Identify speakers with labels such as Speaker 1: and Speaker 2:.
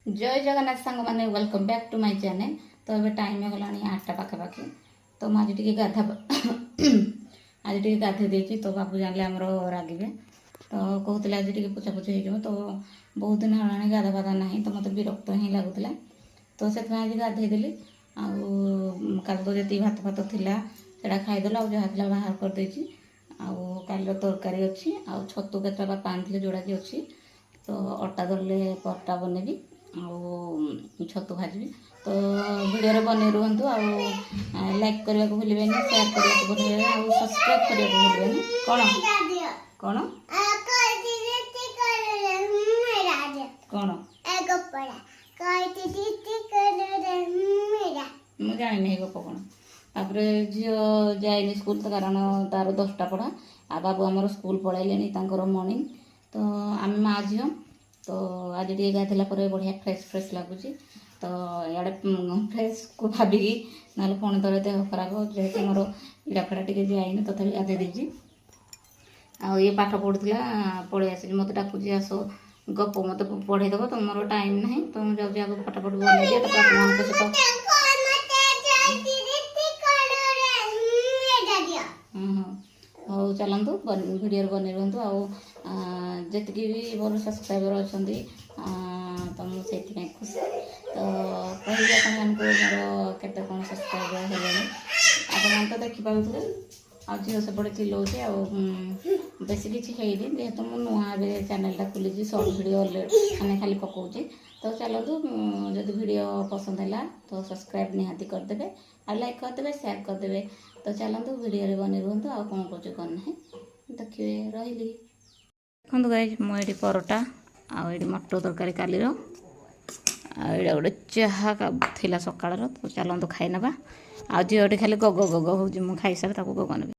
Speaker 1: जय जगन्नाथ सांग मैंने welcome back to my channel. तो अभी टाइम हो गला 8टा पाखापाखि। तो मुझे टी गाधा आज टी गाधे देती तो बाबू जान आमर रागे तो कहते आज टी पोछापोछि हो तो बहुत दिन है गाधा पाधा ना तो मत विरक्त ही लगुला तो से आज गाधेदेली आल तो जी भात फात था खाईदेल आ जहाँ था बाहर करदे आल तरकारी अच्छी आ छतु केतटा बापा आनी जोड़ा कि अच्छी तो अटा दलले परटा बनेबी छतु भाजी तो वीडियो बने रुहतु लाइक करने को भूलें शेयर करने को भूलें सब्सक्राइब करने को भूलें कौन कौन कौन मुझे जानी गप कौन तापर झी जाए स्कूल तो कारण तार 10टा पढ़ा आ बाबू आमर स्कूल पढ़ाइले मर्निंग तो आम माँ झी तो आज टे गाधेला बढ़िया फ्रेश फ्रेश लगुच तो इे फ्रेश को भाविकी ना पुणी थोड़े देह खराब जेहेतु मोर इड़ाफड़ा टे जाए तथापि गाधे देती ये पाठ पढ़ुला पढ़े आस मत डाकुची आस गप मत पढ़ेदेव तो मोर टाइम ना तो मुझे जाऊँ पाठ पढ़ बन सहित हो चलतु वीडियो बने रुहतु आती भी मोर सब्सक्राइबर अच्छा तो मुझे खुशी तो कह आपको मोर केते कौन सब्सक्राइबर है आप तो देखिपे आज झील सेपटे चिल्लाऊे बेसी किसी है जेहेतु मुझे नुआ चैनलटा खोली सर्ट वीडियो मैंने खाली पकाऊे तो चलतु जब वीडियो पसंद है तो सब्सक्राइब निहाती करदे आ लाइक करदे शेयर करदे तो चलतु वीडियो बने रुहतु आ कौन कौन कौन ना देखिए रही देखो गाइज मुझे परोटा आड़ी मटर तरकारी कालीर आड़ा गोटे चाहा थी सकाल तो चलतु खाई ना आ झील खाली गग गग हो खाई सारे गग नेबी।